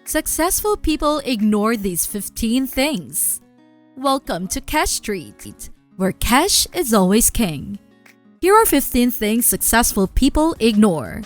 Successful people ignore these 15 things. Welcome to Cash Street, where cash is always king. Here are 15 things successful people ignore.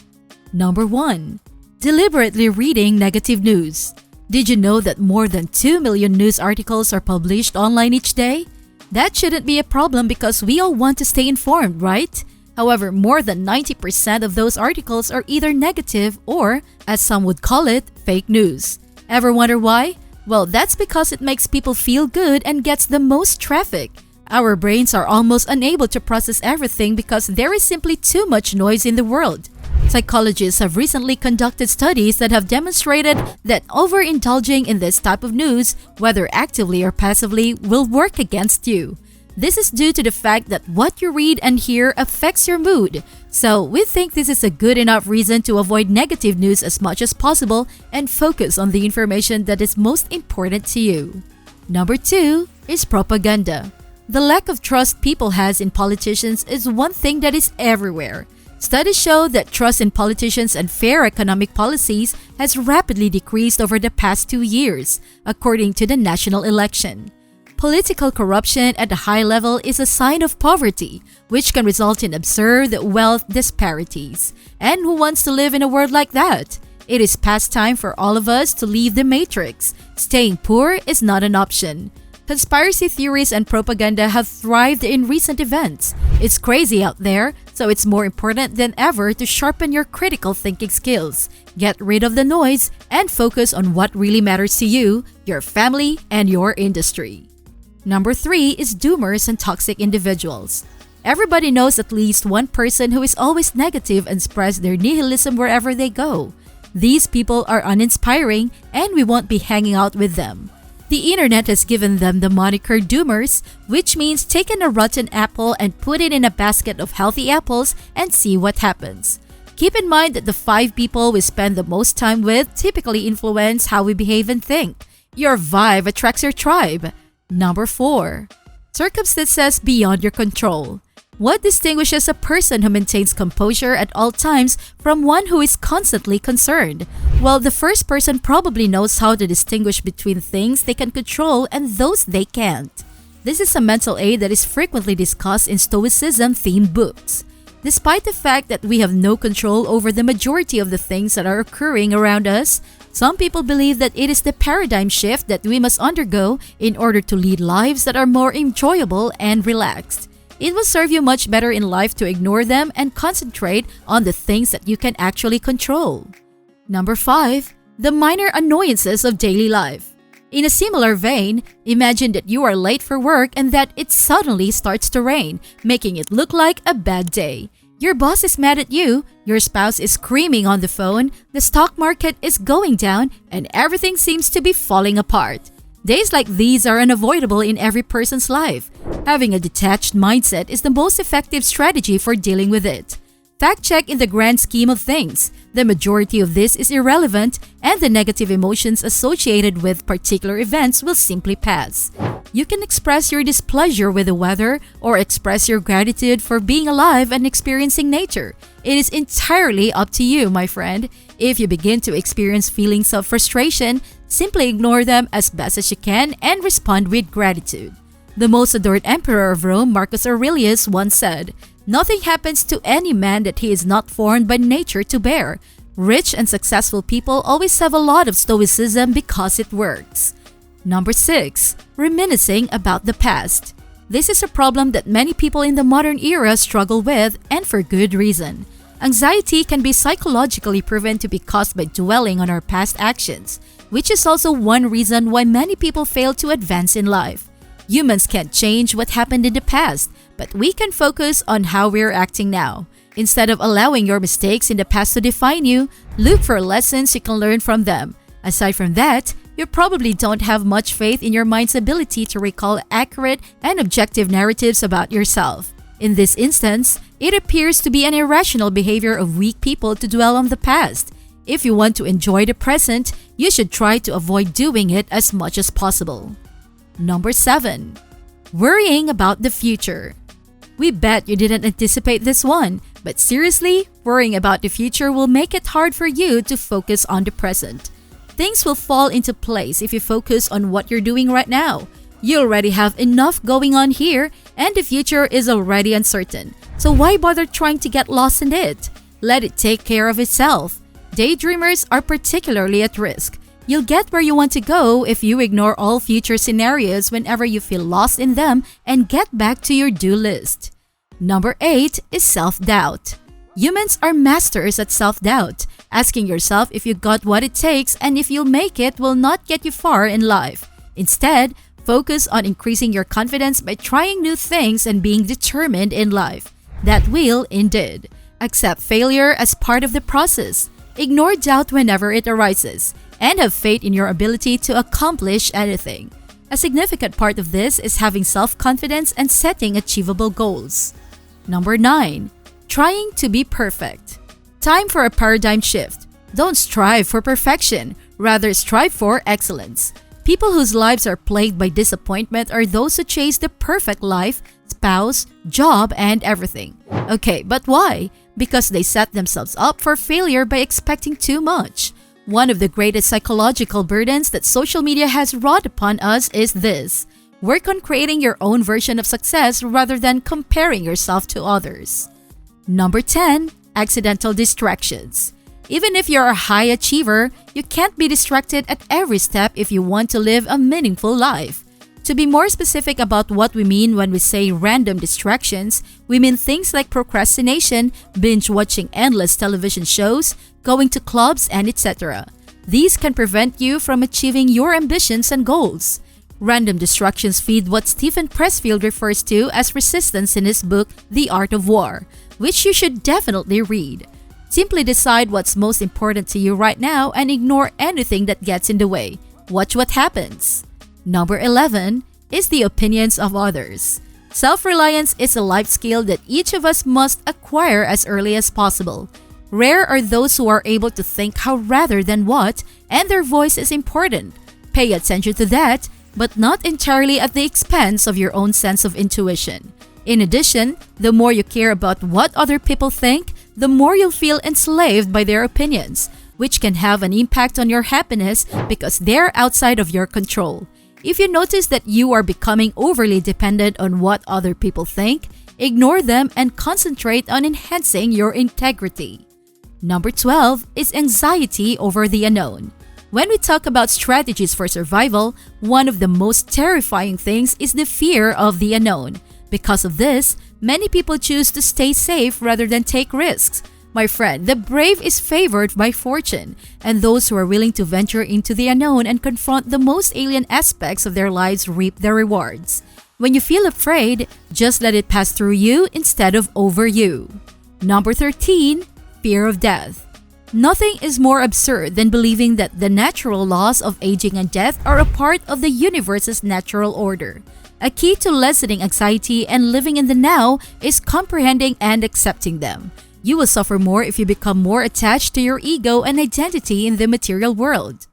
Number 1. Deliberately reading negative news. Did you know that more than 2 million news articles are published online each day? That shouldn't be a problem because we all want to stay informed, right? However, more than 90% of those articles are either negative or, as some would call it, fake news. Ever wonder why? Well, that's because it makes people feel good and gets the most traffic. Our brains are almost unable to process everything because there is simply too much noise in the world. Psychologists have recently conducted studies that have demonstrated that overindulging in this type of news, whether actively or passively, will work against you. This is due to the fact that what you read and hear affects your mood. So, we think this is a good enough reason to avoid negative news as much as possible and focus on the information that is most important to you. Number 2 is propaganda. The lack of trust people has in politicians is one thing that is everywhere. Studies show that trust in politicians and fair economic policies has rapidly decreased over the past 2 years, according to the national election. Political corruption at a high level is a sign of poverty, which can result in absurd wealth disparities. And who wants to live in a world like that? It is past time for all of us to leave the matrix. Staying poor is not an option. Conspiracy theories and propaganda have thrived in recent events. It's crazy out there, so it's more important than ever to sharpen your critical thinking skills, get rid of the noise, and focus on what really matters to you, your family, and your industry. Number 3 is doomers and toxic individuals. Everybody knows at least one person who is always negative and spreads their nihilism wherever they go. These people are uninspiring and we won't be hanging out with them. The internet has given them the moniker doomers, which means taking a rotten apple and put it in a basket of healthy apples and see what happens. Keep in mind that the 5 people we spend the most time with typically influence how we behave and think. Your vibe attracts your tribe. Number 4. Circumstances beyond your control. What distinguishes a person who maintains composure at all times from one who is constantly concerned? Well, the first person probably knows how to distinguish between things they can control and those they can't. This is a mental aid that is frequently discussed in Stoicism-themed books. Despite the fact that we have no control over the majority of the things that are occurring around us, some people believe that it is the paradigm shift that we must undergo in order to lead lives that are more enjoyable and relaxed. It will serve you much better in life to ignore them and concentrate on the things that you can actually control. Number 5. The minor annoyances of daily life. In a similar vein, imagine that you are late for work and that it suddenly starts to rain, making it look like a bad day. Your boss is mad at you, your spouse is screaming on the phone, the stock market is going down, and everything seems to be falling apart. Days like these are unavoidable in every person's life. Having a detached mindset is the most effective strategy for dealing with it. Fact check in the grand scheme of things. The majority of this is irrelevant and the negative emotions associated with particular events will simply pass. You can express your displeasure with the weather or express your gratitude for being alive and experiencing nature. It is entirely up to you, my friend. If you begin to experience feelings of frustration, simply ignore them as best as you can and respond with gratitude. The most adored emperor of Rome, Marcus Aurelius, once said, "Nothing happens to any man that he is not formed by nature to bear." Rich and successful people always have a lot of stoicism because it works. Number 6. Reminiscing about the past. This is a problem that many people in the modern era struggle with, and for good reason. Anxiety can be psychologically proven to be caused by dwelling on our past actions, which is also one reason why many people fail to advance in life. Humans can't change what happened in the past, but we can focus on how we're acting now. Instead of allowing your mistakes in the past to define you, look for lessons you can learn from them. Aside from that, you probably don't have much faith in your mind's ability to recall accurate and objective narratives about yourself. In this instance, it appears to be an irrational behavior of weak people to dwell on the past. If you want to enjoy the present, you should try to avoid doing it as much as possible. Number 7. Worrying about the future. We bet you didn't anticipate this one, but seriously, worrying about the future will make it hard for you to focus on the present. Things will fall into place if you focus on what you're doing right now. You already have enough going on here, and the future is already uncertain. So why bother trying to get lost in it? Let it take care of itself. Daydreamers are particularly at risk. You'll get where you want to go if you ignore all future scenarios whenever you feel lost in them and get back to your do list. Number 8 is self-doubt. Humans are masters at self-doubt. Asking yourself if you got what it takes and if you'll make it will not get you far in life. Instead, focus on increasing your confidence by trying new things and being determined in life. That will, indeed. Accept failure as part of the process. Ignore doubt whenever it arises, and have faith in your ability to accomplish anything. A significant part of this is having self-confidence and setting achievable goals. Number 9. Trying to be perfect. Time for a paradigm shift. Don't strive for perfection, rather strive for excellence. People whose lives are plagued by disappointment are those who chase the perfect life, spouse, job, and everything. Okay, but why? Because they set themselves up for failure by expecting too much. One of the greatest psychological burdens that social media has wrought upon us is this. Work on creating your own version of success rather than comparing yourself to others. Number 10. Accidental distractions. Even if you're a high achiever, you can't be distracted at every step if you want to live a meaningful life. To be more specific about what we mean when we say random distractions, we mean things like procrastination, binge-watching endless television shows, going to clubs, and etc. These can prevent you from achieving your ambitions and goals. Random distractions feed what Stephen Pressfield refers to as resistance in his book, The Art of War, which you should definitely read. Simply decide what's most important to you right now and ignore anything that gets in the way. Watch what happens. Number 11 is the opinions of others. Self-reliance is a life skill that each of us must acquire as early as possible. Rare are those who are able to think how rather than what, and their voice is important. Pay attention to that, but not entirely at the expense of your own sense of intuition. In addition, the more you care about what other people think, the more you'll feel enslaved by their opinions, which can have an impact on your happiness because they're outside of your control. If you notice that you are becoming overly dependent on what other people think, ignore them and concentrate on enhancing your integrity. Number 12 is anxiety over the unknown. When we talk about strategies for survival, one of the most terrifying things is the fear of the unknown. Because of this, many people choose to stay safe rather than take risks. My friend, the brave is favored by fortune, and those who are willing to venture into the unknown and confront the most alien aspects of their lives reap their rewards. When you feel afraid, just let it pass through you instead of over you. Number 13, fear of death. Nothing is more absurd than believing that the natural laws of aging and death are a part of the universe's natural order. A key to lessening anxiety and living in the now is comprehending and accepting them. You will suffer more if you become more attached to your ego and identity in the material world.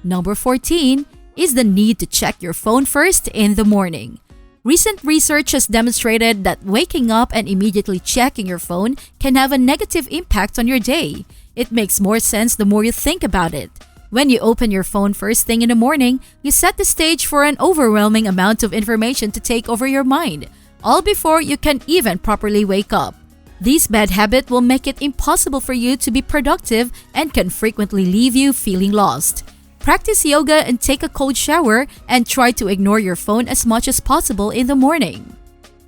Number 14 is the need to check your phone first in the morning. Recent research has demonstrated that waking up and immediately checking your phone can have a negative impact on your day. It makes more sense the more you think about it. When you open your phone first thing in the morning, you set the stage for an overwhelming amount of information to take over your mind, all before you can even properly wake up. This bad habit will make it impossible for you to be productive and can frequently leave you feeling lost. Practice yoga and take a cold shower and try to ignore your phone as much as possible in the morning.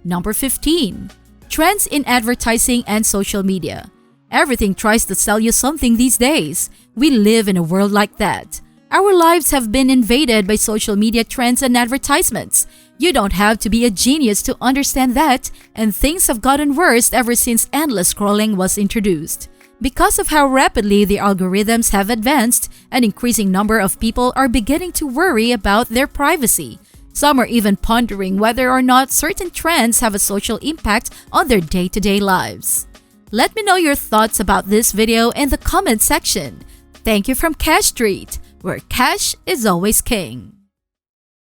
Number 15. Trends in advertising and social media. Everything tries to sell you something these days. We live in a world like that. Our lives have been invaded by social media trends and advertisements. You don't have to be a genius to understand that, and things have gotten worse ever since endless scrolling was introduced. Because of how rapidly the algorithms have advanced, an increasing number of people are beginning to worry about their privacy. Some are even pondering whether or not certain trends have a social impact on their day-to-day lives. Let me know your thoughts about this video in the comment section. Thank you from Cash Street, where cash is always king.